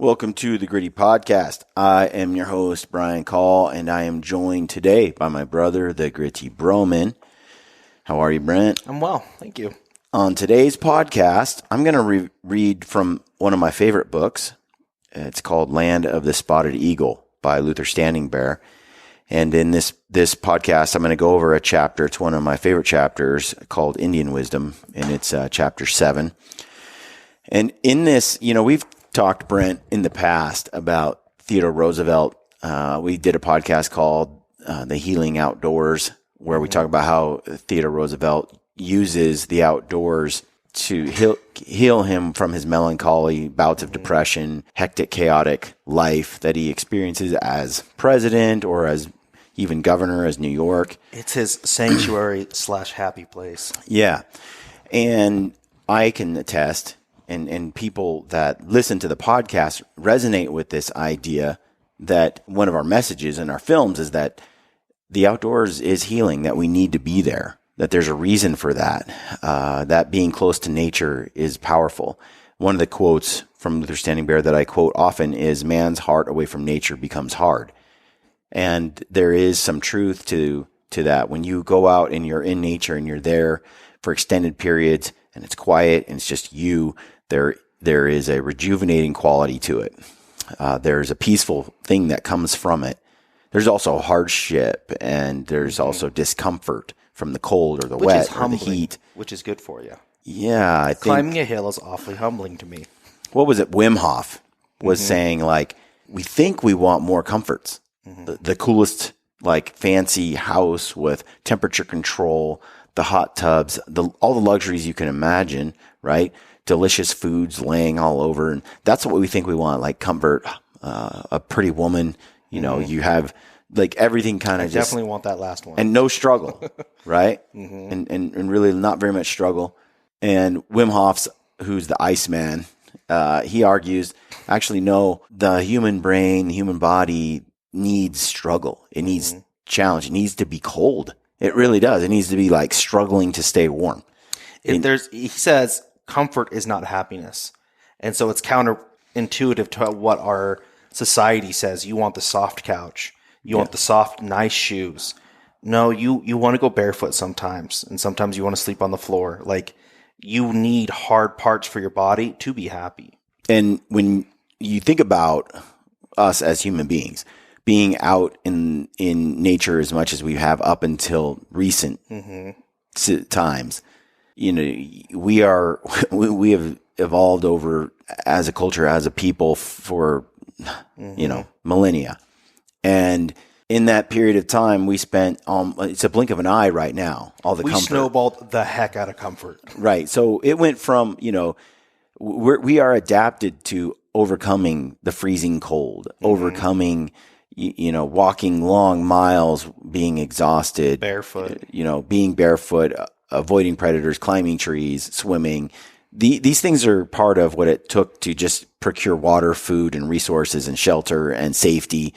Welcome to the Gritty Podcast. I am your host, Brian Call, and I am joined today by my brother, the Gritty Broman. How are you, Brent? I'm well, thank you. On today's podcast, I'm going to read from one of my favorite books. It's called Land of the Spotted Eagle by Luther Standing Bear. And in this podcast, I'm going to go over a chapter. It's one of my favorite chapters called Indian Wisdom, and it's chapter 7. And in this, we've talked, Brent, in the past about Theodore Roosevelt. We did a podcast called The Healing Outdoors, where we talk about how Theodore Roosevelt uses the outdoors to heal him from his melancholy, bouts of depression, hectic, chaotic life that he experiences as president or as even governor, as New York. It's his sanctuary / happy place. Yeah. And I can attest, and people that listen to the podcast resonate with this idea that one of our messages in our films is that the outdoors is healing, that we need to be there, that there's a reason for that, that being close to nature is powerful. One of the quotes from Luther Standing Bear that I quote often is, "Man's heart away from nature becomes hard." And there is some truth to that. When you go out and you're in nature and you're there for extended periods and it's quiet and it's just you, there is a rejuvenating quality to it. There's a peaceful thing that comes from it. There's also hardship, and there's also discomfort from the cold or the wet or the heat. Which is good for you. Yeah. I think, climbing a hill is awfully humbling to me. What was it? Wim Hof was saying, like, we think we want more comforts. The coolest, like, fancy house with temperature control, the hot tubs, all the luxuries you can imagine, right? Delicious foods laying all over. And that's what we think we want, like comfort, a pretty woman. You have like everything kind of just. Definitely want that last one. And no struggle, right? And really not very much struggle. And Wim Hof's, who's the Iceman, he argues, actually, no, the human brain, the human body needs struggle. It needs challenge. It needs to be cold. It really does. It needs to be like struggling to stay warm. He says comfort is not happiness. And so it's counterintuitive to what our society says. You want the soft couch. You want the soft, nice shoes. No, you want to go barefoot sometimes. And sometimes you want to sleep on the floor. Like, you need hard parts for your body to be happy. And when you think about us as human beings, being out in nature as much as we have up until recent times, we have evolved over as a culture, as a people for, millennia. And in that period of time, we spent, it's a blink of an eye right now, all the comfort. We snowballed the heck out of comfort. Right. So it went from, we are adapted to overcoming the freezing cold, overcoming, walking long miles, being exhausted. Barefoot. Being barefoot, avoiding predators, climbing trees, swimming. These things are part of what it took to just procure water, food, and resources, and shelter, and safety.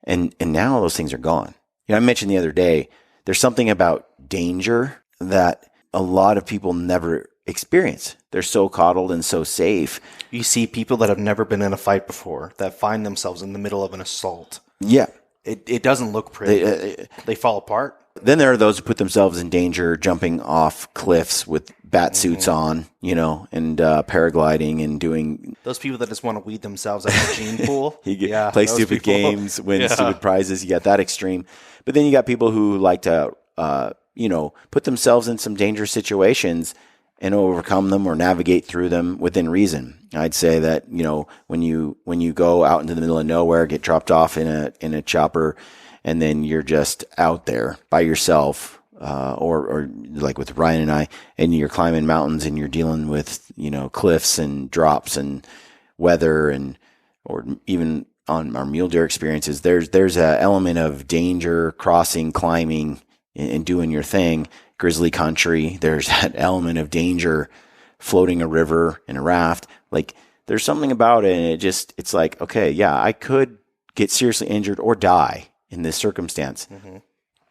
And now those things are gone. I mentioned the other day, there's something about danger that a lot of people never experience. They're so coddled and so safe. You see people that have never been in a fight before that find themselves in the middle of an assault. Yeah. It doesn't look pretty. They fall apart. Then there are those who put themselves in danger jumping off cliffs with bat suits on, and paragliding and doing. Those people that just want to weed themselves out of a gene pool. Play stupid games, win stupid prizes. You got that extreme. But then you got people who like to, put themselves in some dangerous situations and overcome them or navigate through them within reason. I'd say that, when you go out into the middle of nowhere, get dropped off in a chopper, and then you're just out there by yourself, or like with Ryan and I, and you're climbing mountains and you're dealing with, cliffs and drops and weather or even on our mule deer experiences, there's a element of danger, crossing, climbing, and doing your thing. Grizzly country, there's that element of danger, floating a river in a raft. Like, there's something about it, and it's like, okay, yeah, I could get seriously injured or die in this circumstance,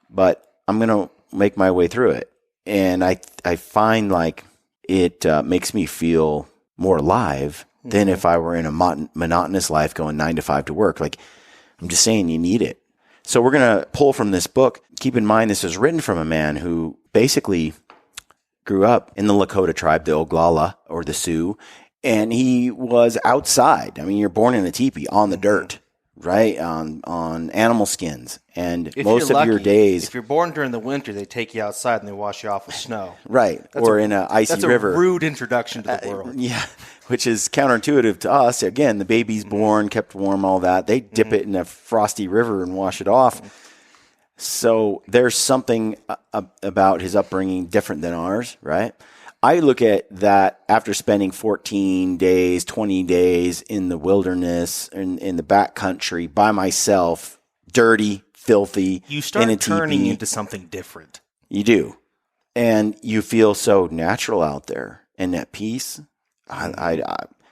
but I'm going to make my way through it. And I find like it makes me feel more alive than if I were in a monotonous life going 9 to 5 to work. Like, I'm just saying you need it. So we're going to pull from this book. Keep in mind, this is written from a man who basically grew up in the Lakota tribe, the Oglala or the Sioux, and he was outside. I mean, you're born in a teepee on the dirt, right? On animal skins. And If most you're of your lucky, days. if you're born during the winter, they take you outside and they wash you off with snow. Right. Or in an icy river. That's a rude introduction to the world. Yeah. Which is counterintuitive to us. Again, the baby's born, kept warm, all that. They dip it in a frosty river and wash it off. So there's something about his upbringing different than ours, right? I look at that after spending 14 days, 20 days in the wilderness, in the backcountry by myself, dirty, filthy, You start in a turning teepee. into something different. You do. And you feel so natural out there and at peace.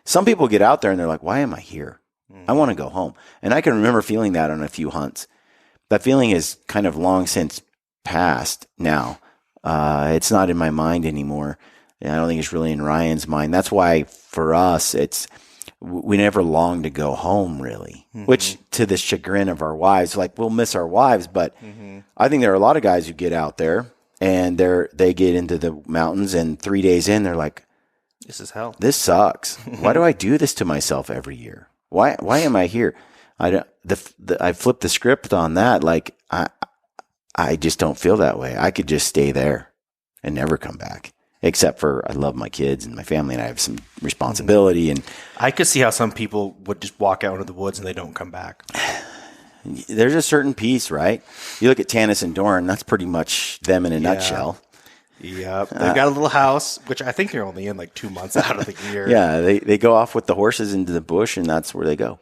Some people get out there and they're like, why am I here? I want to go home. And I can remember feeling that on a few hunts. That feeling is kind of long since past now. It's not in my mind anymore. And I don't think it's really in Ryan's mind. That's why for us, we never long to go home, really, which to the chagrin of our wives, like we'll miss our wives. But I think there are a lot of guys who get out there and they get into the mountains and 3 days in, they're like, This is hell. this sucks. Why do I do this to myself every year? Why am I here? I flipped the script on that. Like I just don't feel that way. I could just stay there and never come back. Except for I love my kids and my family and I have some responsibility. And I could see how some people would just walk out into the woods and they don't come back. there's a certain peace, right? You look at Tanis and Doran, that's pretty much them in a nutshell. Yep. They've got a little house, which I think they're only in like 2 months out of the year. Yeah, they go off with the horses into the bush and that's where they go.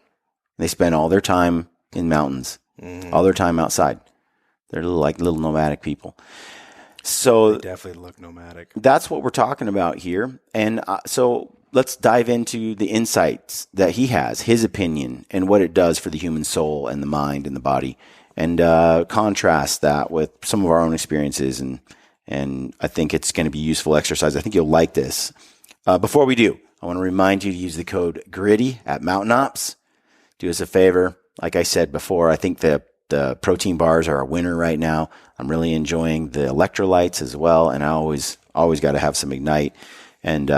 They spend all their time in mountains, all their time outside. They're little nomadic people. So They definitely look nomadic. that's what we're talking about here. And so let's dive into the insights that he has, his opinion, and what it does for the human soul and the mind and the body, and contrast that with some of our own experiences. And I think it's going to be useful exercise. I think you'll like this. Before we do, I want to remind you to use the code GRITTY at Mountain Ops. Do us a favor. Like I said before, I think the protein bars are a winner right now. I'm really enjoying the electrolytes as well, and I always got to have some Ignite. And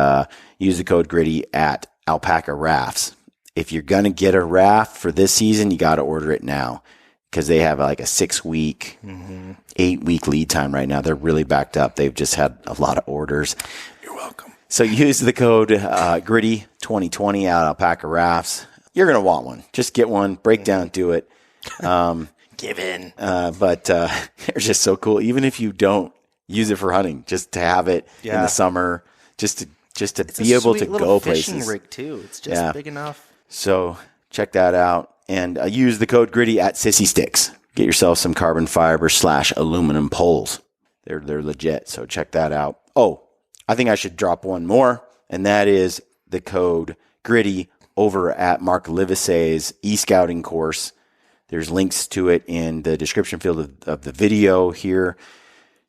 use the code GRITTY at Alpaca Rafts. If you're going to get a raft for this season, you got to order it now because they have like a 6-week, 8-week lead time right now. They're really backed up. They've just had a lot of orders. You're welcome. So use the code GRITTY 2020 at Alpaca Rafts. You're going to want one. Just get one, break down, do it. Give in. But they're just so cool. Even if you don't use it for hunting, just to have it in the summer, just to be able to go places. Fishing rig too. It's just big enough. So check that out and use the code GRITTY at Sissy Sticks. Get yourself some carbon fiber / aluminum poles. They're legit. So check that out. Oh, I think I should drop one more, and that is the code GRITTY over at Mark Livesey's e-scouting course. There's links to it in the description field of the video here.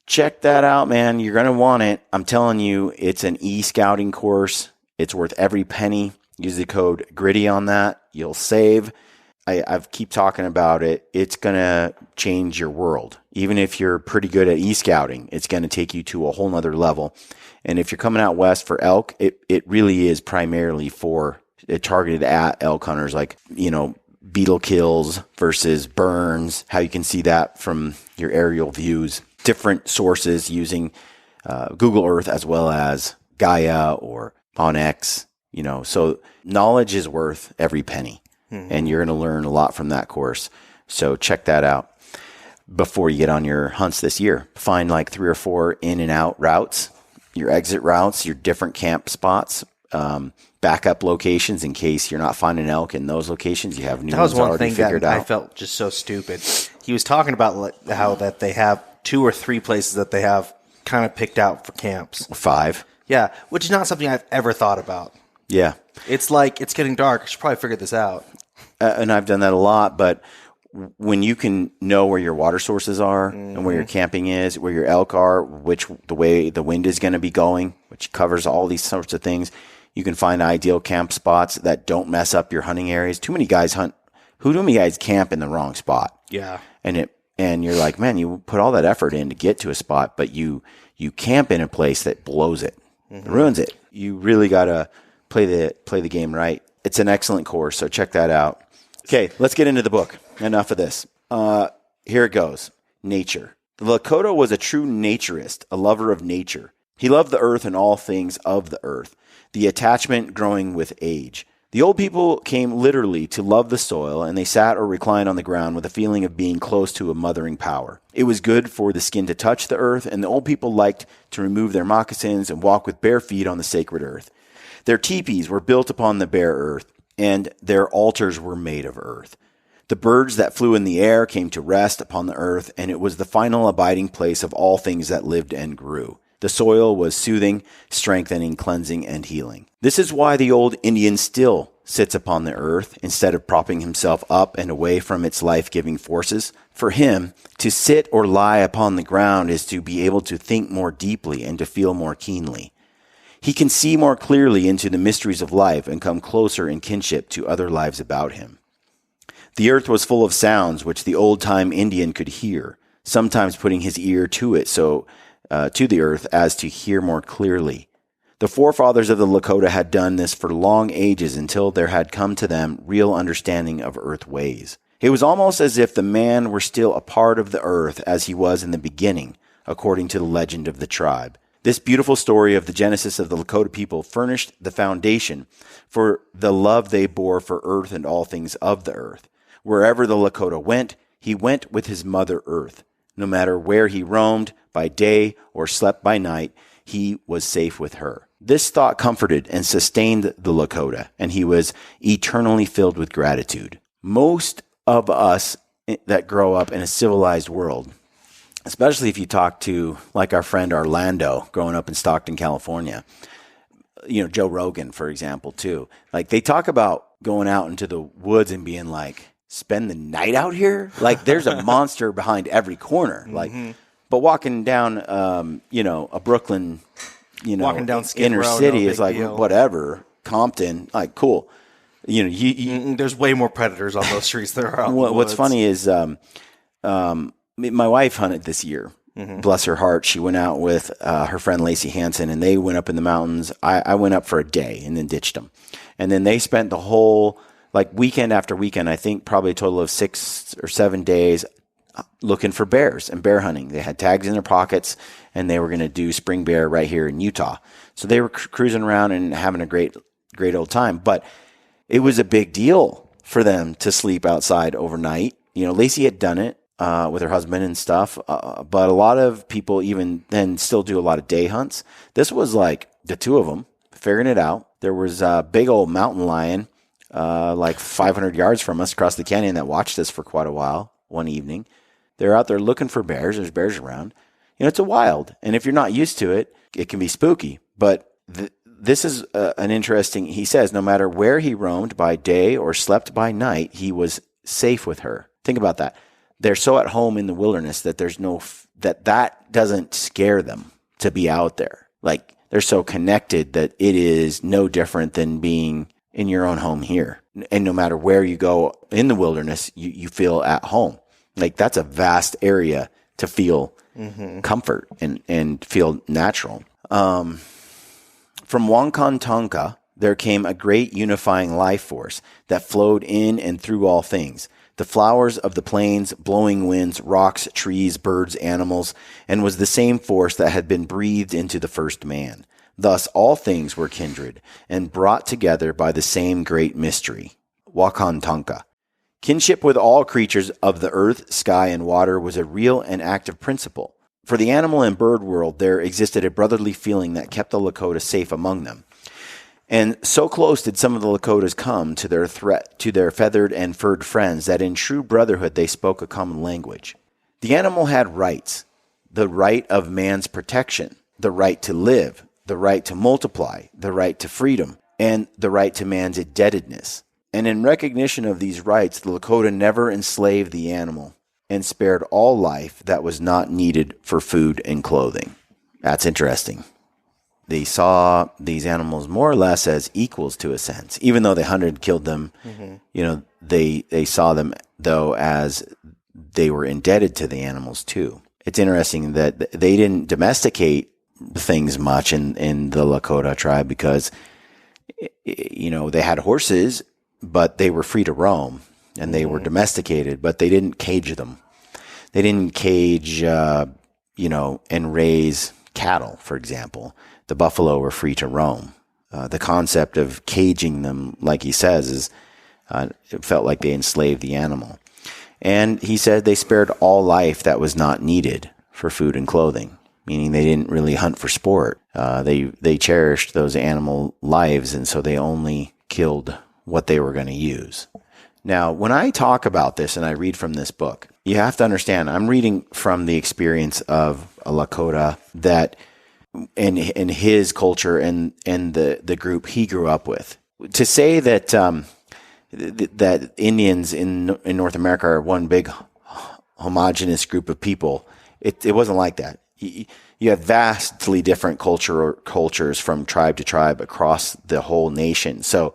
Check that out, man. You're going to want it. I'm telling you, it's an e-scouting course. It's worth every penny. Use the code GRITTY on that. You'll save. I've keep talking about it. It's going to change your world. Even if you're pretty good at e-scouting, it's going to take you to a whole nother level. And if you're coming out west for elk, it really is primarily targeted at elk hunters, like, beetle kills versus burns, how you can see that from your aerial views, different sources using Google Earth as well as Gaia or OnX, so knowledge is worth every penny and you're going to learn a lot from that course. So check that out before you get on your hunts this year. Find like 3 or 4 in and out routes, your exit routes, your different camp spots, backup locations in case you're not finding elk in those locations. You have new ones already figured out. That was one thing that I felt just so stupid. He was talking about how that they have 2 or 3 places that they have kind of picked out for camps. 5. Yeah, which is not something I've ever thought about. Yeah. It's like, it's getting dark. I should probably figure this out. And I've done that a lot, but when you can know where your water sources are and where your camping is, where your elk are, the way the wind is going to be going, which covers all these sorts of things, You can find ideal camp spots that don't mess up your hunting areas. Too many guys camp in the wrong spot. Yeah. And you're like, man, you put all that effort in to get to a spot, but you camp in a place that blows it, ruins it. You really got to play the game right. It's an excellent course, so check that out. Okay, let's get into the book. Enough of this. Here it goes. Nature. The Lakota was a true naturist, a lover of nature. He loved the earth and all things of the earth, the attachment growing with age. The old people came literally to love the soil, and they sat or reclined on the ground with a feeling of being close to a mothering power. It was good for the skin to touch the earth, and the old people liked to remove their moccasins and walk with bare feet on the sacred earth. Their teepees were built upon the bare earth, and their altars were made of earth. The birds that flew in the air came to rest upon the earth, and it was the final abiding place of all things that lived and grew. The soil was soothing, strengthening, cleansing, and healing. This is why the old Indian still sits upon the earth instead of propping himself up and away from its life-giving forces. For him, to sit or lie upon the ground is to be able to think more deeply and to feel more keenly. He can see more clearly into the mysteries of life and come closer in kinship to other lives about him. The earth was full of sounds which the old-time Indian could hear, sometimes putting his ear to it to the earth as to hear more clearly. The forefathers of the Lakota had done this for long ages until there had come to them real understanding of earth ways. It was almost as if the man were still a part of the earth as he was in the beginning, according to the legend of the tribe. This beautiful story of the genesis of the Lakota people furnished the foundation for the love they bore for earth and all things of the earth. Wherever the Lakota went, he went with his mother earth. No matter where he roamed, by day or slept by night, he was safe with her. This thought comforted and sustained the Lakota, and he was eternally filled with gratitude. Most of us that grow up in a civilized world, especially if you talk to like our friend Orlando growing up in Stockton, California, Joe Rogan, for example, too. Like they talk about going out into the woods and being like, spend the night out here? Like there's a monster behind every corner. Like, but walking down, a Brooklyn, walking down Skid inner Row, city no is like, deal. Whatever. Compton, like cool. There's way more predators on those streets than there are out in the What's woods. funny is, my wife hunted this year. Bless her heart. She went out with her friend Lacey Hansen, and they went up in the mountains. I went up for a day and then ditched them. And then they spent the whole, weekend after weekend, I think probably a total of 6 or 7 days looking for bears and bear hunting. They had tags in their pockets, and they were going to do spring bear right here in Utah. So they were cruising around and having a great old time. But it was a big deal for them to sleep outside overnight. Lacey had done it with her husband and stuff, but a lot of people even then still do a lot of day hunts. This was like the two of them figuring it out. There was a big old mountain lion 500 yards from us across the canyon that watched us for quite a while one evening. They're out there looking for bears. There's bears around. It's a wild. And if you're not used to it, it can be spooky. But this is an interesting, he says, no matter where he roamed by day or slept by night, he was safe with her. Think about that. They're so at home in the wilderness that there's that doesn't scare them to be out there. Like they're so connected that it is no different than being in your own home here. And no matter where you go in the wilderness, you feel at home. Like that's a vast area to feel comfort and feel natural. From Wakantanka, there came a great unifying life force that flowed in and through all things. The flowers of the plains, blowing winds, rocks, trees, birds, animals, and was the same force that had been breathed into the first man. Thus all things were kindred and brought together by the same great mystery, Wakantanka. Kinship with all creatures of the earth, sky, and water was a real and active principle. For the animal and bird world, there existed a brotherly feeling that kept the Lakota safe among them. And so close did some of the Lakotas come to their feathered and furred friends that in true brotherhood they spoke a common language. The animal had rights, the right of man's protection, the right to live, the right to multiply, the right to freedom, and the right to man's indebtedness. And in recognition of these rights, the Lakota never enslaved the animal and spared all life that was not needed for food and clothing. That's interesting. They saw these animals more or less as equals to a sense, even though they hunted, killed them. They saw them though as they were indebted to the animals too. It's interesting that they didn't domesticate things much in the Lakota tribe because, they had horses, but they were free to roam and they were domesticated, but they didn't cage them. They didn't cage, and raise cattle, for example. The buffalo were free to roam. The concept of caging them, like he says, is it felt like they enslaved the animal. And he said they spared all life that was not needed for food and clothing, meaning they didn't really hunt for sport. They cherished those animal lives, and so they only killed what they were going to use. Now, when I talk about this and I read from this book, you have to understand I'm reading from the experience of a Lakota that in his culture and the group he grew up with. To say that that Indians in North America are one big homogenous group of people, it wasn't like that. You have vastly different cultures from tribe to tribe across the whole nation. So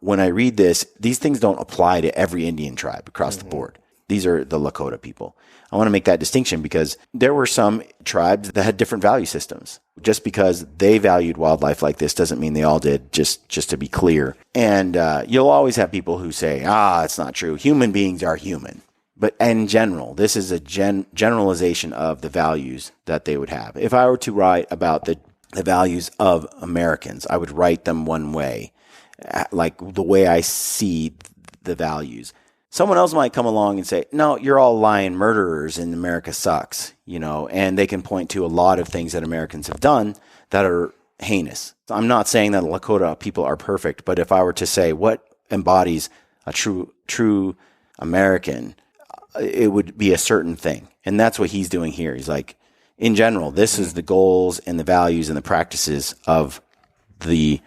when I read this, these things don't apply to every Indian tribe across the board. These are the Lakota people. I want to make that distinction because there were some tribes that had different value systems. Just because they valued wildlife like this doesn't mean they all did, just to be clear. And you'll always have people who say, it's not true. Human beings are human. But in general, this is a generalization of the values that they would have. If I were to write about the values of Americans, I would write them one way, like the way I see the values. Someone else might come along and say, no, you're all lying murderers and America sucks, and they can point to a lot of things that Americans have done that are heinous. I'm not saying that Lakota people are perfect, but if I were to say what embodies a true American, it would be a certain thing. And that's what he's doing here. He's like, in general, this is the goals and the values and the practices of the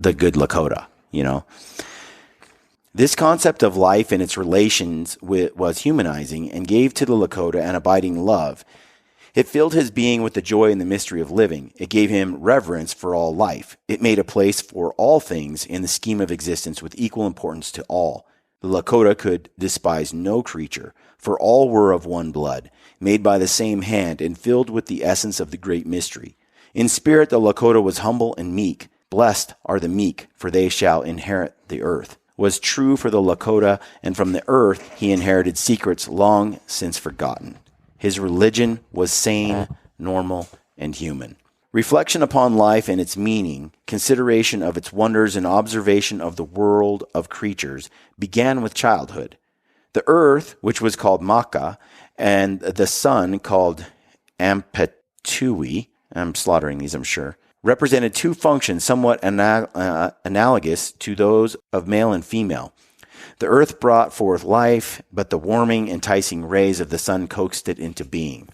good Lakota, This concept of life and its relations was humanizing and gave to the Lakota an abiding love. It filled his being with the joy and the mystery of living. It gave him reverence for all life. It made a place for all things in the scheme of existence with equal importance to all. The Lakota could despise no creature, for all were of one blood, made by the same hand and filled with the essence of the great mystery. In spirit, the Lakota was humble and meek. Blessed are the meek, for they shall inherit the earth. Was true for the Lakota, and from the earth he inherited secrets long since forgotten. His religion was sane, normal, and human. Reflection upon life and its meaning, consideration of its wonders, and observation of the world of creatures began with childhood. The earth, which was called Maka, and the sun called Ampetui, I'm slaughtering these, I'm sure, represented two functions somewhat analogous to those of male and female. The earth brought forth life, but the warming, enticing rays of the sun coaxed it into being.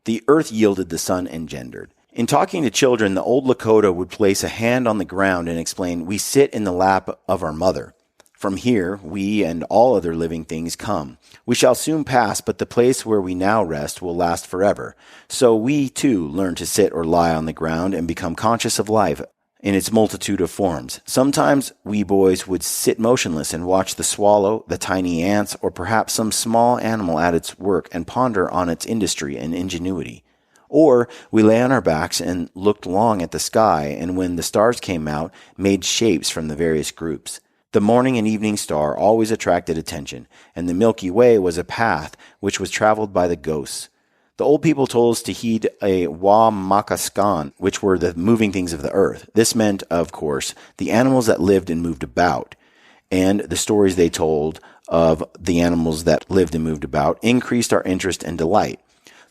The earth yielded, the sun engendered. In talking to children, the old Lakota would place a hand on the ground and explain, "We sit in the lap of our mother. From here, we and all other living things come. We shall soon pass, but the place where we now rest will last forever. So we, too, learn to sit or lie on the ground and become conscious of life in its multitude of forms. Sometimes we boys would sit motionless and watch the swallow, the tiny ants, or perhaps some small animal at its work and ponder on its industry and ingenuity. Or we lay on our backs and looked long at the sky, and when the stars came out, made shapes from the various groups. The morning and evening star always attracted attention, and the Milky Way was a path which was traveled by the ghosts. The old people told us to heed a wa makaskan, which were the moving things of the earth. This meant, of course, the animals that lived and moved about, and the stories they told of the animals that lived and moved about increased our interest and delight.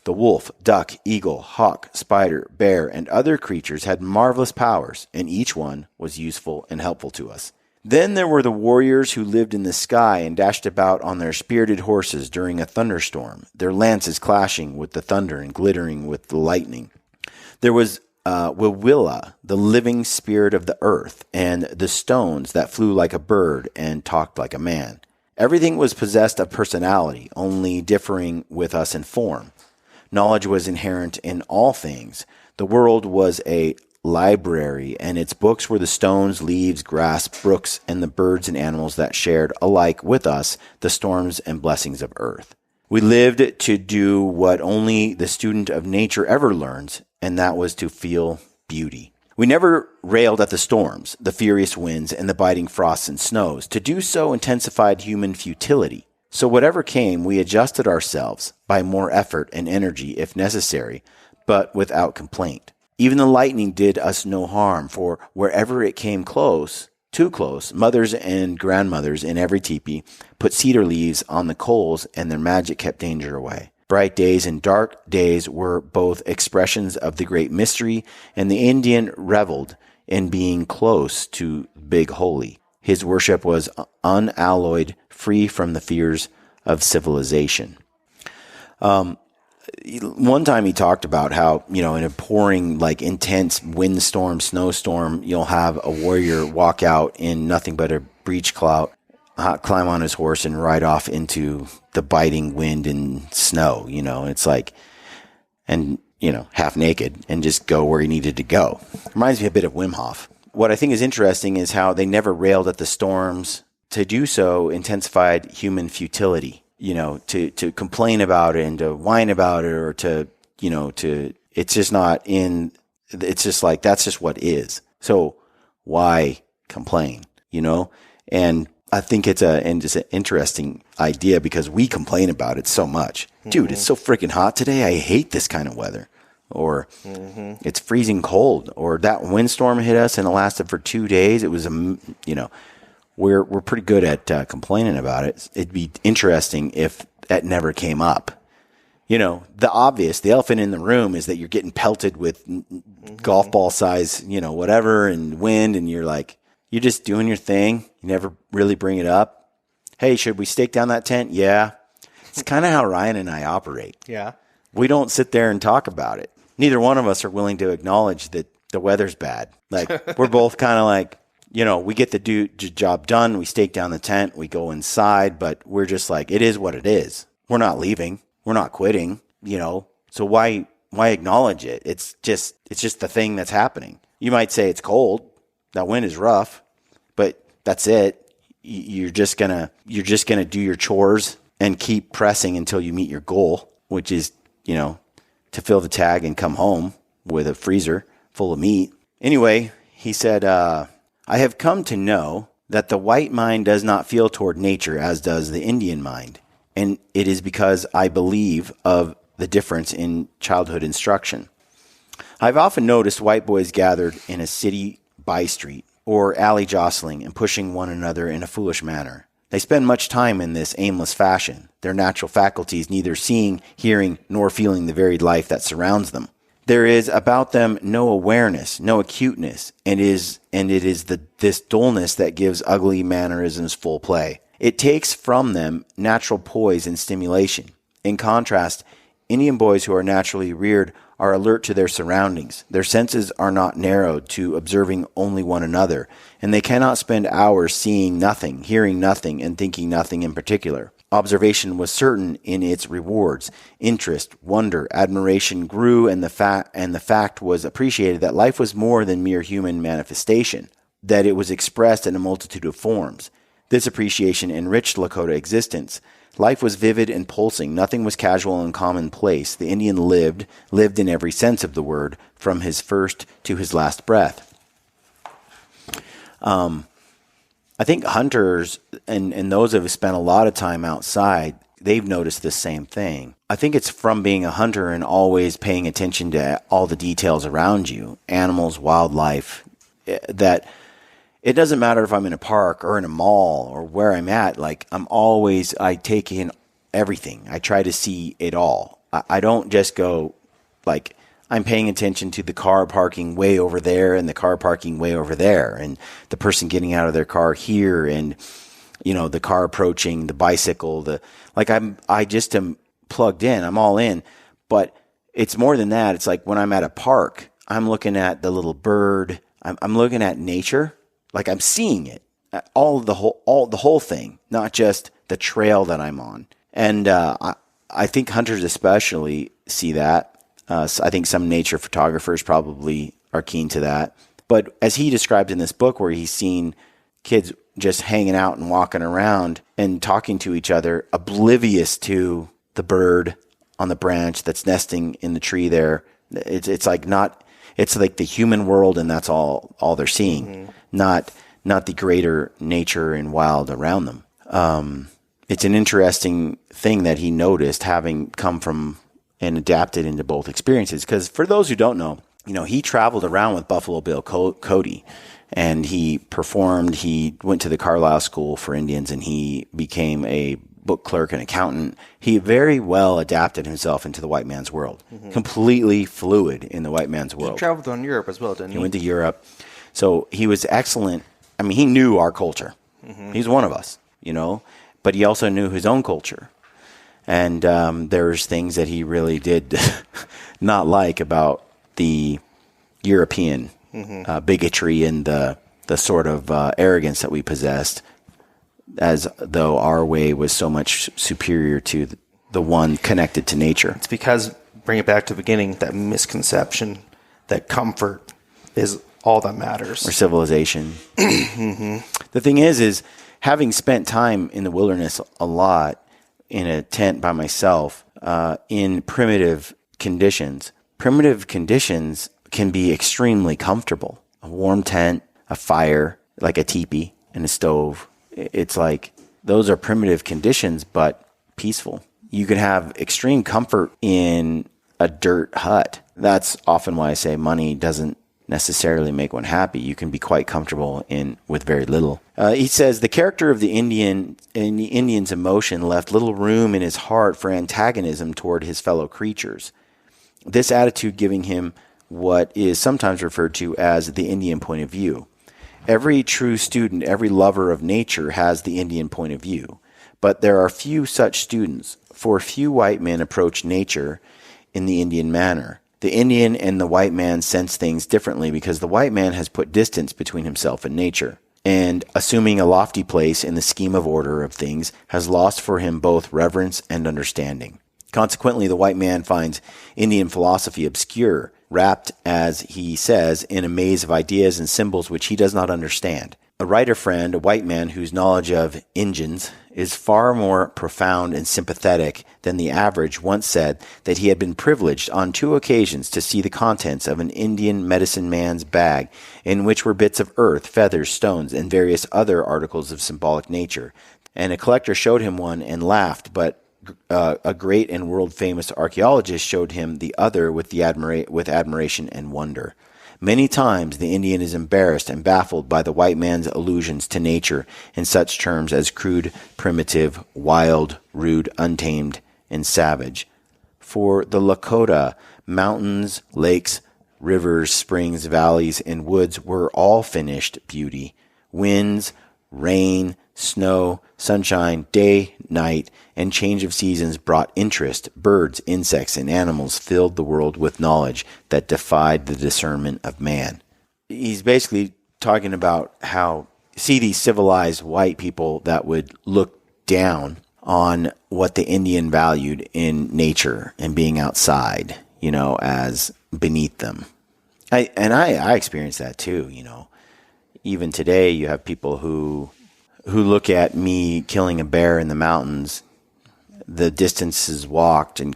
The wolf, duck, eagle, hawk, spider, bear, and other creatures had marvelous powers, and each one was useful and helpful to us. Then there were the warriors who lived in the sky and dashed about on their spirited horses during a thunderstorm, their lances clashing with the thunder and glittering with the lightning. There was Wiwilla, the living spirit of the earth, and the stones that flew like a bird and talked like a man. Everything was possessed of personality, only differing with us in form. Knowledge was inherent in all things. The world was a library, and its books were the stones, leaves, grass, brooks, and the birds and animals that shared alike with us the storms and blessings of earth. We lived to do what only the student of nature ever learns, and that was to feel beauty. We never railed at the storms, the furious winds, and the biting frosts and snows. To do so intensified human futility. So whatever came, we adjusted ourselves by more effort and energy if necessary, but without complaint. Even the lightning did us no harm, for wherever it came close, too close, mothers and grandmothers in every teepee put cedar leaves on the coals, and their magic kept danger away. Bright days and dark days were both expressions of the great mystery, and the Indian reveled in being close to Big Holy. His worship was unalloyed, free from the fears of civilization. One time he talked about how, in a pouring, intense windstorm, snowstorm, you'll have a warrior walk out in nothing but a breech clout, climb on his horse and ride off into the biting wind and snow, it's like, and, half naked and just go where he needed to go. Reminds me a bit of Wim Hof. What I think is interesting is how they never railed at the storms. To do so intensified human futility. To complain about it and to whine about it, or it's just not in, it's just like, that's just what is. So why complain, And I think it's an interesting idea because we complain about it so much. Dude, it's so freaking hot today. I hate this kind of weather. Or it's freezing cold. Or that windstorm hit us and it lasted for 2 days. It was, we're pretty good at complaining about it. It'd be interesting if that never came up. The obvious, the elephant in the room is that you're getting pelted with golf ball size, whatever, and wind, and you're just doing your thing. You never really bring it up. Hey, should we stake down that tent? Yeah. It's kind of how Ryan and I operate. Yeah. We don't sit there and talk about it. Neither one of us are willing to acknowledge that the weather's bad. We're both kind of we get the job done. We stake down the tent. We go inside, but we're just it is what it is. We're not leaving. We're not quitting, So why acknowledge it? It's just the thing that's happening. You might say it's cold. That wind is rough, but that's it. You're just gonna do your chores and keep pressing until you meet your goal, which is, to fill the tag and come home with a freezer full of meat. Anyway, he said, I have come to know that the white mind does not feel toward nature as does the Indian mind. And it is because I believe of the difference in childhood instruction. I've often noticed white boys gathered in a city by-street or alley jostling and pushing one another in a foolish manner. They spend much time in this aimless fashion, their natural faculties neither seeing, hearing, nor feeling the varied life that surrounds them. There is about them no awareness, no acuteness, and it is this dullness that gives ugly mannerisms full play. It takes from them natural poise and stimulation. In contrast, Indian boys who are naturally reared are alert to their surroundings. Their senses are not narrowed to observing only one another, and they cannot spend hours seeing nothing, hearing nothing, and thinking nothing in particular. Observation was certain in its rewards. Interest, wonder, admiration grew, and the fact was appreciated that life was more than mere human manifestation, that it was expressed in a multitude of forms. This appreciation enriched Lakota existence. Life was vivid and pulsing. Nothing was casual and commonplace. The Indian lived in every sense of the word, from his first to his last breath. I think hunters and those who have spent a lot of time outside, they've noticed the same thing. I think it's from being a hunter and always paying attention to all the details around you, animals, wildlife, that it doesn't matter if I'm in a park or in a mall or where I'm at. I take in everything. I try to see it all. I don't just go I'm paying attention to the car parking way over there and the car parking way over there and the person getting out of their car here and, the car approaching, the bicycle, I just am plugged in. I'm all in. But it's more than that. It's like when I'm at a park, I'm looking at the little bird. I'm looking at nature. I'm seeing it, all the whole thing, not just the trail that I'm on. And I think hunters especially see that. I think some nature photographers probably are keen to that. But as he described in this book, where he's seen kids just hanging out and walking around and talking to each other, oblivious to the bird on the branch that's nesting in the tree there. It's like the human world, and that's all they're seeing, not the greater nature and wild around them. It's an interesting thing that he noticed, having come from and adapted into both experiences. Because for those who don't know, he traveled around with Buffalo Bill Cody, and he performed. He went to the Carlisle School for Indians, and he became a book clerk and accountant. He very well adapted himself into the white man's world, completely fluid in the white man's world. He traveled on Europe as well, didn't he? He went to Europe. So he was excellent. I mean, he knew our culture. He's one of us, but he also knew his own culture. And there's things that he really did not like about the European bigotry and the sort of arrogance that we possessed, as though our way was so much superior to the one connected to nature. It's because, bring it back to the beginning, that misconception that comfort is all that matters. Or civilization. The thing is having spent time in the wilderness a lot, in a tent by myself, in primitive conditions can be extremely comfortable. A warm tent, a fire, like a teepee and a stove. It's like those are primitive conditions, but peaceful. You can have extreme comfort in a dirt hut. That's often why I say money doesn't necessarily make one happy. You can be quite comfortable with very little. He says the character of the Indian's emotion left little room in his heart for antagonism toward his fellow creatures. This attitude giving him what is sometimes referred to as the Indian point of view. Every true student, every lover of nature has the Indian point of view, but there are few such students, for few white men approach nature in the Indian manner. The Indian and the white man sense things differently because the white man has put distance between himself and nature, and, assuming a lofty place in the scheme of order of things, has lost for him both reverence and understanding. Consequently, the white man finds Indian philosophy obscure, wrapped, as he says, in a maze of ideas and symbols which he does not understand. A writer friend, a white man whose knowledge of Injuns is far more profound and sympathetic than the average, once said that he had been privileged on 2 occasions to see the contents of an Indian medicine man's bag, in which were bits of earth, feathers, stones, and various other articles of symbolic nature. And a collector showed him one and laughed, but a great and world-famous archaeologist showed him the other with admiration and wonder. Many times the Indian is embarrassed and baffled by the white man's allusions to nature in such terms as crude, primitive, wild, rude, untamed, and savage. For the Lakota, mountains, lakes, rivers, springs, valleys, and woods were all finished beauty. Winds, rain, snow, sunshine, day, night, and change of seasons brought interest. Birds, insects, and animals filled the world with knowledge that defied the discernment of man. He's basically talking about how see these civilized white people that would look down on what the Indian valued in nature and being outside, as beneath them. I experienced that too, Even today, you have people who look at me killing a bear in the mountains, the distances walked and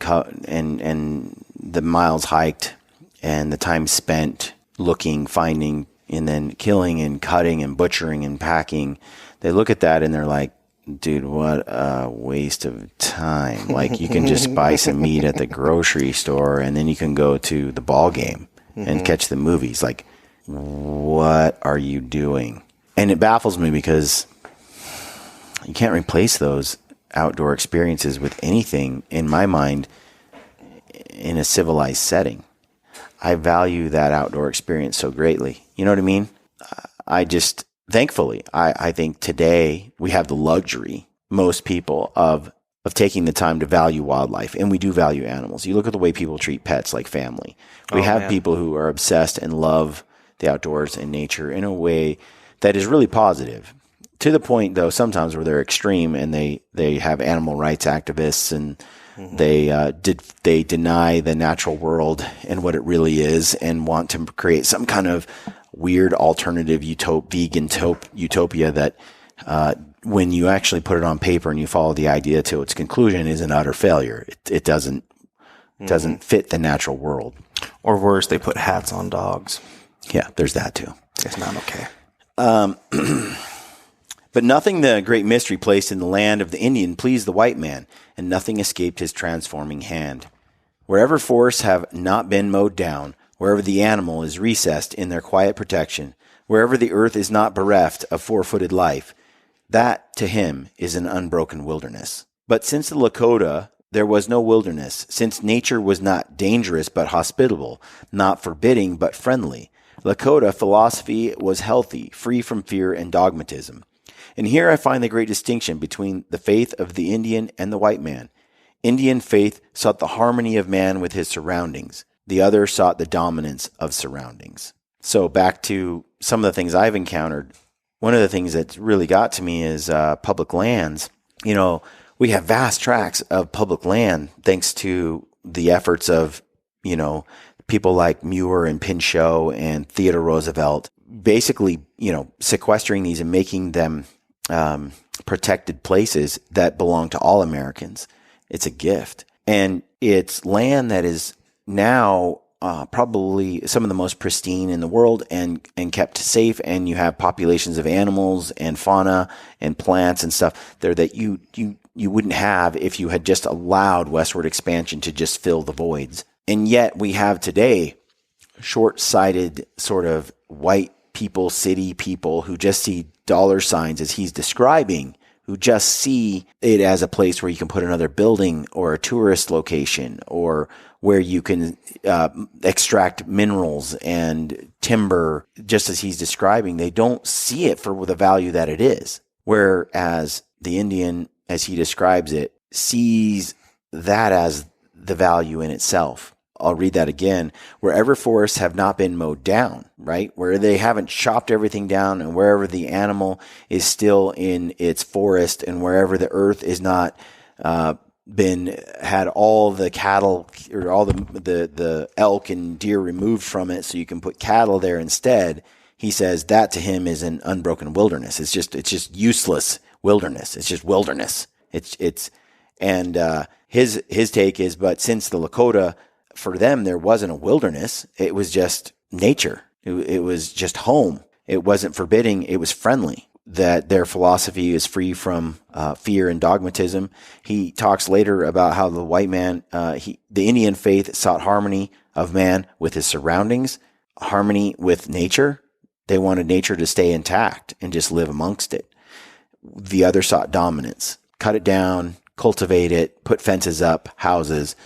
the miles hiked and the time spent looking, finding, and then killing and cutting and butchering and packing. They look at that and they're like, dude, what a waste of time. Like, you can just buy some meat at the grocery store and then you can go to the ball game and catch the movies. Like, what are you doing? And it baffles me because you can't replace those outdoor experiences with anything, in my mind, in a civilized setting. I value that outdoor experience so greatly. You know what I mean? Thankfully, I think today we have the luxury, most people, of taking the time to value wildlife, and we do value animals. You look at the way people treat pets like family. We have people who are obsessed and love the outdoors and nature in a way that is really positive. To the point, though, sometimes where they're extreme and they have animal rights activists and They deny the natural world and what it really is, and want to create some kind of weird alternative vegan utopia that, when you actually put it on paper and you follow the idea to its conclusion, is an utter failure. It doesn't fit the natural world. Or worse, they put hats on dogs. Yeah, there's that too. It's not okay. But nothing the great mystery placed in the land of the Indian pleased the white man, and nothing escaped his transforming hand. Wherever forests have not been mowed down, wherever the animal is recessed in their quiet protection, wherever the earth is not bereft of four-footed life, that to him is an unbroken wilderness. But since the Lakota, there was no wilderness, since nature was not dangerous but hospitable, not forbidding but friendly. Lakota philosophy was healthy, free from fear and dogmatism. And here I find the great distinction between the faith of the Indian and the white man. Indian faith sought the harmony of man with his surroundings. The other sought the dominance of surroundings. So back to some of the things I've encountered. One of the things that's really got to me is public lands. You know, we have vast tracts of public land thanks to the efforts of, you know, people like Muir and Pinchot and Theodore Roosevelt, basically, you know, sequestering these and making them protected places that belong to all Americans. It's a gift. And it's land that is now probably some of the most pristine in the world and kept safe. And you have populations of animals and fauna and plants and stuff there that you wouldn't have if you had just allowed westward expansion to just fill the voids. And yet we have today short-sighted sort of white people, city people who just see dollar signs as he's describing, who just see it as a place where you can put another building or a tourist location or where you can extract minerals and timber, just as he's describing. They don't see it for the value that it is. Whereas the Indian, as he describes it, sees that as the value in itself. I'll read that again. Wherever forests have not been mowed down, right? Where they haven't chopped everything down, and wherever the animal is still in its forest, and wherever the earth is not had all the cattle or all the elk and deer removed from it, so you can put cattle there instead. He says that to him is an unbroken wilderness. It's just useless wilderness. It's just wilderness. His take is, but since the Lakota, for them, there wasn't a wilderness. It was just nature. It was just home. It wasn't forbidding. It was friendly. That their philosophy is free from fear and dogmatism. He talks later about how the white man, the Indian faith sought harmony of man with his surroundings, harmony with nature. They wanted nature to stay intact and just live amongst it. The other sought dominance, cut it down, cultivate it, put fences up, houses,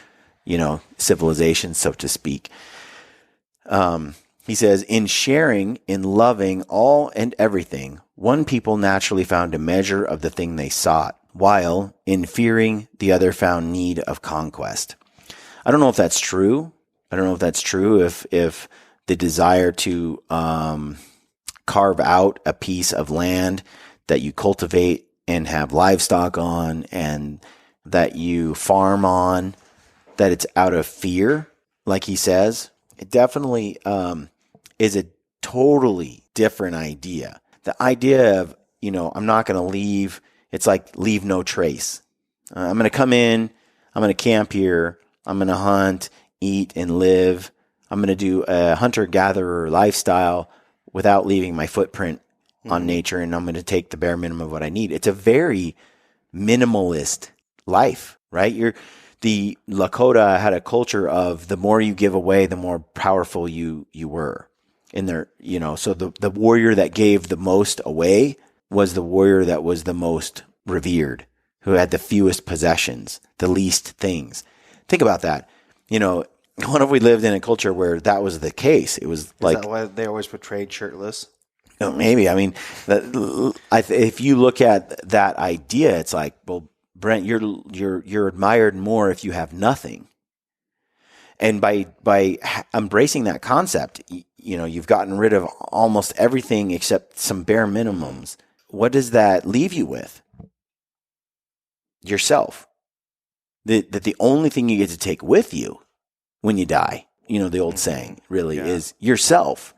civilization, so to speak. He says, in sharing, in loving all and everything, one people naturally found a measure of the thing they sought, while in fearing, the other found need of conquest. I don't know if that's true. If the desire to carve out a piece of land that you cultivate and have livestock on and that you farm on, that it's out of fear, like he says. It definitely is a totally different idea. The idea of, I'm not going to leave, it's like leave no trace. I'm going to come in, I'm going to camp here, I'm going to hunt, eat, and live. I'm going to do a hunter-gatherer lifestyle without leaving my footprint on nature, and I'm going to take the bare minimum of what I need. It's a very minimalist life, right? The Lakota had a culture of the more you give away, the more powerful you were. In their, so the warrior that gave the most away was the warrior that was the most revered, who had the fewest possessions, the least things. Think about that. What if we lived in a culture where that was the case? It was like, is that why they always portrayed shirtless? Maybe. I mean, if you look at that idea, it's like, well, Brent, you're admired more if you have nothing. And by embracing that concept, you've gotten rid of almost everything except some bare minimums. What does that leave you with? Yourself. that the only thing you get to take with you when you die, the old saying really is yourself.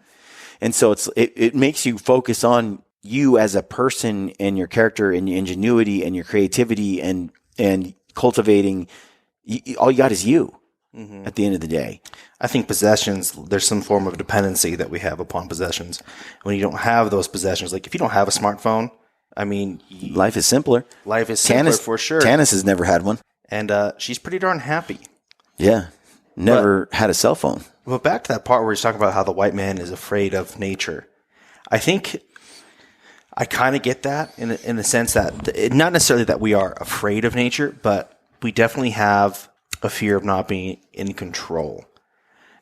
And so it makes you focus on you as a person and your character and your ingenuity and your creativity and cultivating. All you got is you at the end of the day. I think possessions, there's some form of dependency that we have upon possessions. When you don't have those possessions, like if you don't have a smartphone, I mean, life is simpler. Life is simpler for sure. Tanis has never had one. And she's pretty darn happy. Yeah. Never had a cell phone. But back to that part where he's talking about how the white man is afraid of nature. I think I kind of get that in the sense that not necessarily that we are afraid of nature, but we definitely have a fear of not being in control.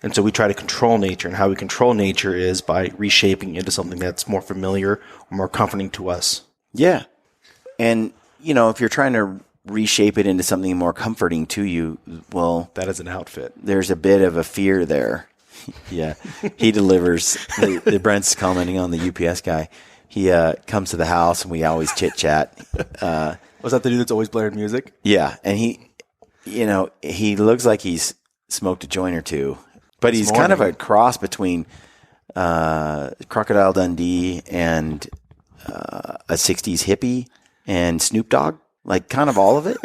And so we try to control nature, and how we control nature is by reshaping it into something that's more familiar or more comforting to us. Yeah. And, if you're trying to reshape it into something more comforting to you, well, that is an outfit. There's a bit of a fear there. Yeah. He delivers. Brent's commenting on the UPS guy. He comes to the house and we always chit chat. Was that the dude that's always blaring music? Yeah. And he looks like he's smoked a joint or two, but he's kind of a cross between Crocodile Dundee and a 60s hippie and Snoop Dogg. Like kind of all of it.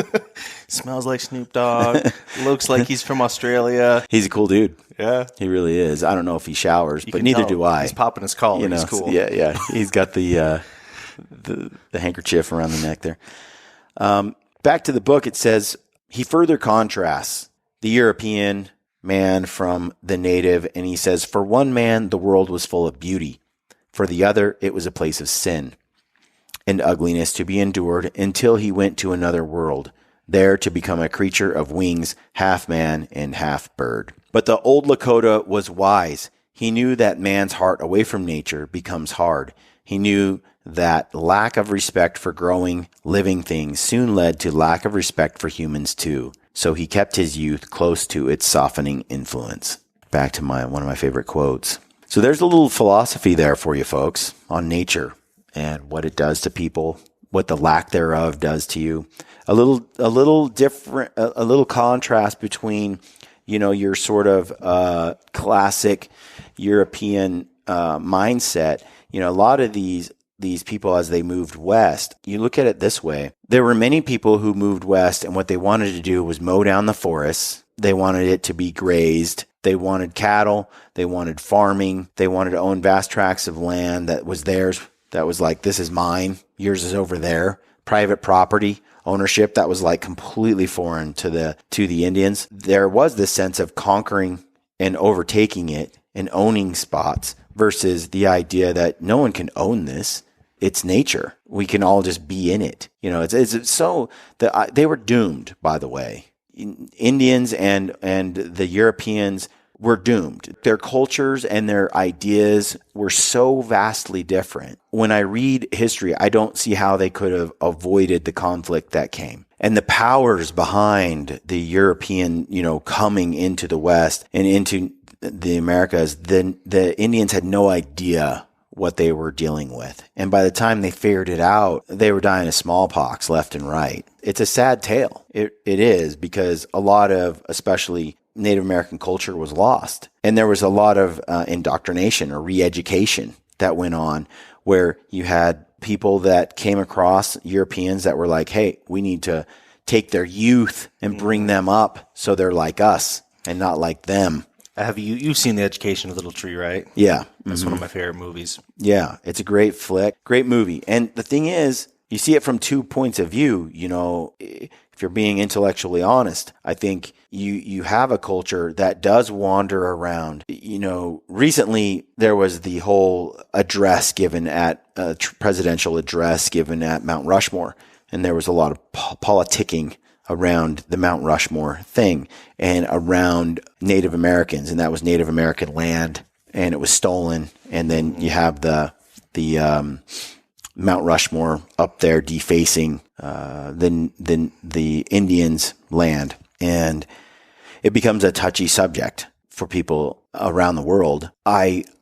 Smells like Snoop Dogg. Looks like he's from Australia. He's a cool dude. Yeah. He really is. I don't know if he showers, but neither do I. He's popping his collar. He's cool. Yeah. He's got the handkerchief around the neck there. Back to the book, it says, he further contrasts the European man from the native, and he says, for one man, the world was full of beauty. For the other, it was a place of sin and ugliness to be endured until he went to another world, there to become a creature of wings, half man and half bird. But the old Lakota was wise. He knew that man's heart away from nature becomes hard. He knew that lack of respect for growing, living things soon led to lack of respect for humans too. So he kept his youth close to its softening influence. Back to one of my favorite quotes. So there's a little philosophy there for you folks on nature and what it does to people, what the lack thereof does to you. A little different, a little contrast between, your sort of classic European mindset. A lot of these people, as they moved west, you look at it this way. There were many people who moved west, and what they wanted to do was mow down the forests. They wanted it to be grazed. They wanted cattle. They wanted farming. They wanted to own vast tracts of land that was theirs. That was like, this is mine. Yours is over there. Private property ownership. That was like completely foreign to the Indians. There was this sense of conquering and overtaking it and owning spots versus the idea that no one can own this. It's nature. We can all just be in it. It's so that they were doomed, by the way. Indians and the Europeans were doomed. Their cultures and their ideas were so vastly different. When I read history, I don't see how they could have avoided the conflict that came. And the powers behind the European, coming into the West and into the Americas, the Indians had no idea what they were dealing with. And by the time they figured it out, they were dying of smallpox left and right. It's a sad tale. It is, because a lot of, especially Native American culture, was lost. And there was a lot of indoctrination or re-education that went on, where you had people that came across Europeans that were like, hey, we need to take their youth and bring them up so they're like us and not like them. Have you've seen The Education of the Little Tree, right? Yeah. That's one of my favorite movies. Yeah, it's a great flick, great movie. And the thing is, you see it from 2 points of view. If you're being intellectually honest, I think you have a culture that does wander around. Recently there was the whole address given at presidential address given at Mount Rushmore, and there was a lot of politicking around the Mount Rushmore thing and around Native Americans, and that was Native American land, and it was stolen. And then you have the Mount Rushmore up there defacing the Indians' land, and it becomes a touchy subject for people around the world.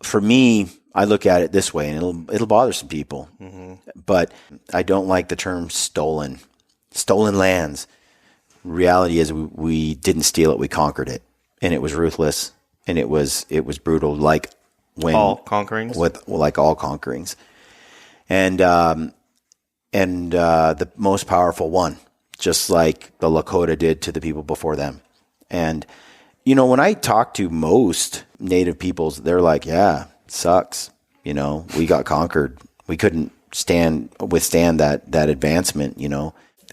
For me, I look at it this way, and it'll bother some people, but I don't like the term stolen lands. Reality is we didn't steal it, we conquered it. And it was ruthless, and it was brutal, like when all conquerings. Like all conquerings. And the most powerful one, just like the Lakota did to the people before them. And when I talk to most Native peoples, they're like, yeah, it sucks. We got conquered. We couldn't withstand that advancement.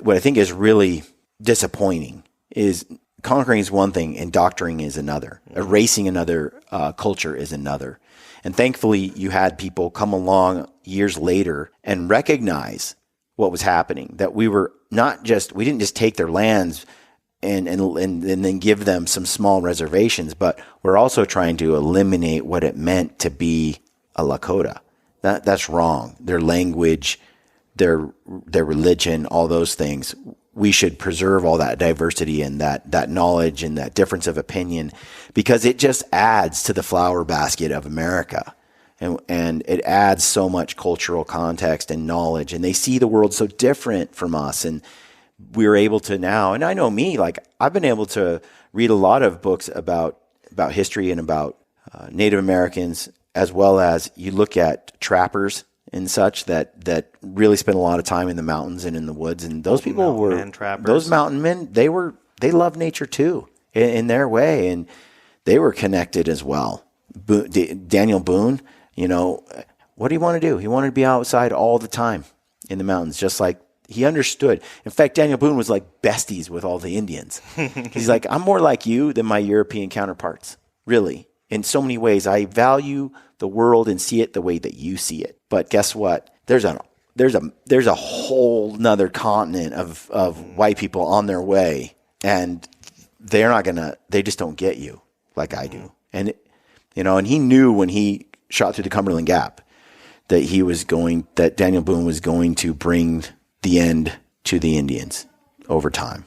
What I think is really disappointing is conquering is one thing, and doctoring is another. Erasing another culture is another. And thankfully, you had people come along years later and recognize what was happening. That we didn't just take their lands and then give them some small reservations, but we're also trying to eliminate what it meant to be a Lakota. That's wrong. Their language, their religion, all those things. We should preserve all that diversity and that knowledge and that difference of opinion, because it just adds to the flower basket of America. And it adds so much cultural context and knowledge, and they see the world so different from us. And we're able to now, and I know me, like I've been able to read a lot of books about history and about Native Americans, as well as you look at trappers and such that really spent a lot of time in the mountains and in the woods. And those people those mountain men, they loved nature too in their way, and they were connected as well. Daniel Boone, what do you want to do? He wanted to be outside all the time in the mountains, just like he understood. In fact, Daniel Boone was like besties with all the Indians. He's like, I'm more like you than my European counterparts, really. In so many ways, I value the world and see it the way that you see it. But guess what? There's a whole nother continent of white people on their way, and they just don't get you like I do. And and he knew when he shot through the Cumberland Gap that Daniel Boone was going to bring the end to the Indians over time.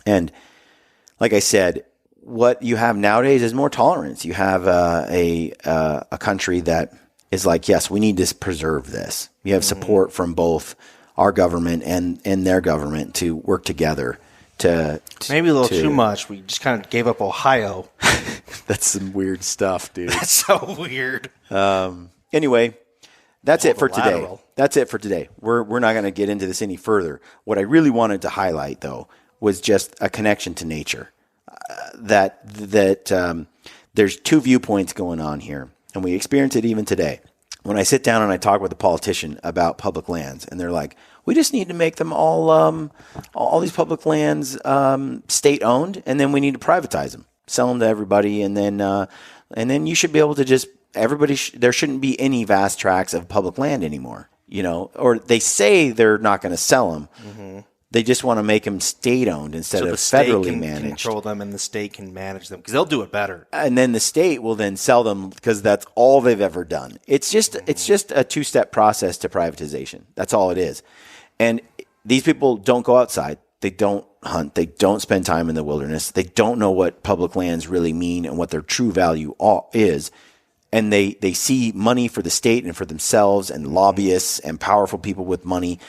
And like I said, what you have nowadays is more tolerance. You have a country that is like, yes, we need to preserve this. You have support from both our government and their government to work together to maybe a little too much. We just kind of gave up Ohio. That's some weird stuff, dude. That's so weird. Anyway, that's it for today. That's it for today. We're not going to get into this any further. What I really wanted to highlight, though, was just a connection to nature. That there's two viewpoints going on here, and we experience it even today. When I sit down and I talk with a politician about public lands, and they're like, we just need to make them all these public lands state owned, and then we need to privatize them, sell them to everybody, and then you should be able to just there shouldn't be any vast tracts of public land anymore, or they say they're not going to sell them. Mm-hmm. They just want to make them state-owned instead of federally managed. Control them, and the state can manage them because they'll do it better. And then the state will then sell them because that's all they've ever done. It's just a two-step process to privatization. That's all it is. And these people don't go outside. They don't hunt. They don't spend time in the wilderness. They don't know what public lands really mean and what their true value is. And they see money for the state and for themselves and lobbyists and powerful people with money.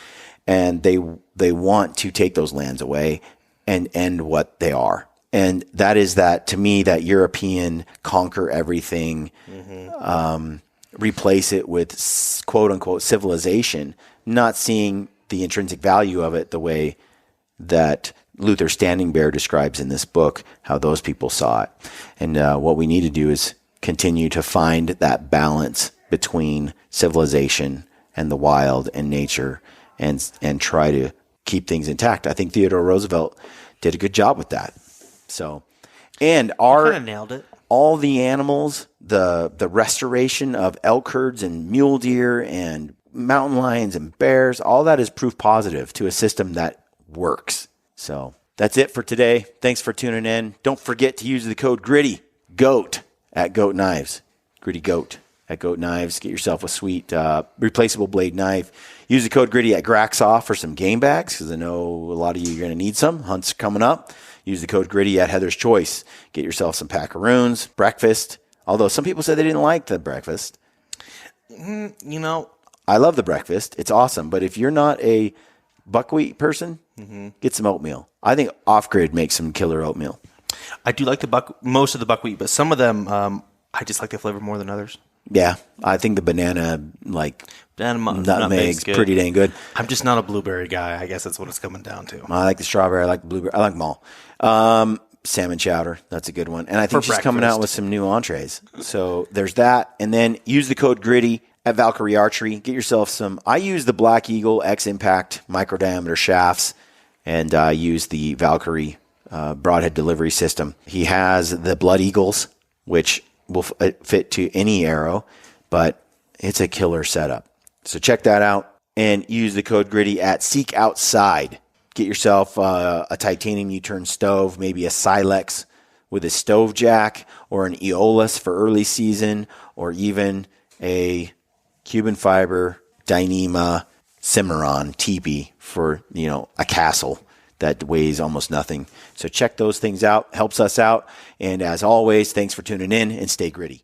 And they want to take those lands away and end what they are. And that is to me, that European conquer everything, replace it with quote unquote civilization, not seeing the intrinsic value of it the way that Luther Standing Bear describes in this book, how those people saw it. And what we need to do is continue to find that balance between civilization and the wild and nature, and try to keep things intact. I think Theodore Roosevelt did a good job with that. So, and kind of nailed it. All the animals, the restoration of elk herds and mule deer and mountain lions and bears, all that is proof positive to a system that works. So that's it for today. Thanks for tuning in. Don't forget to use the code GRITTY, GOAT, at Goat Knives. Gritty Goat at Goat Knives. Get yourself a sweet replaceable blade knife. Use the code GRITTY at Graxoff for some game bags, because I know a lot of you are going to need some. Hunts coming up. Use the code GRITTY at Heather's Choice. Get yourself some packaroons, breakfast. Although some people said they didn't like the breakfast. I love the breakfast. It's awesome. But if you're not a buckwheat person, get some oatmeal. I think Off Grid makes some killer oatmeal. I do like most of the buckwheat, but some of them I just like the flavor more than others. Yeah, I think the banana, nutmeg's pretty dang good. I'm just not a blueberry guy. I guess that's what it's coming down to. I like the strawberry. I like the blueberry. I like them all. Salmon chowder. That's a good one. And I think she's coming out with some new entrees. So there's that. And then use the code GRIDDY at Valkyrie Archery. Get yourself some. I use the Black Eagle X Impact micro diameter shafts, and I use the Valkyrie broadhead delivery system. He has the Blood Eagles, which will fit to any arrow, but it's a killer setup. So check that out and use the code GRIDDY at Seek Outside. Get yourself a titanium U-turn stove, maybe a Silex with a stove jack, or an Aeolus for early season, or even a Cuban fiber Dyneema Cimarron teepee for, a castle that weighs almost nothing. So check those things out. Helps us out. And as always, thanks for tuning in, and stay gritty.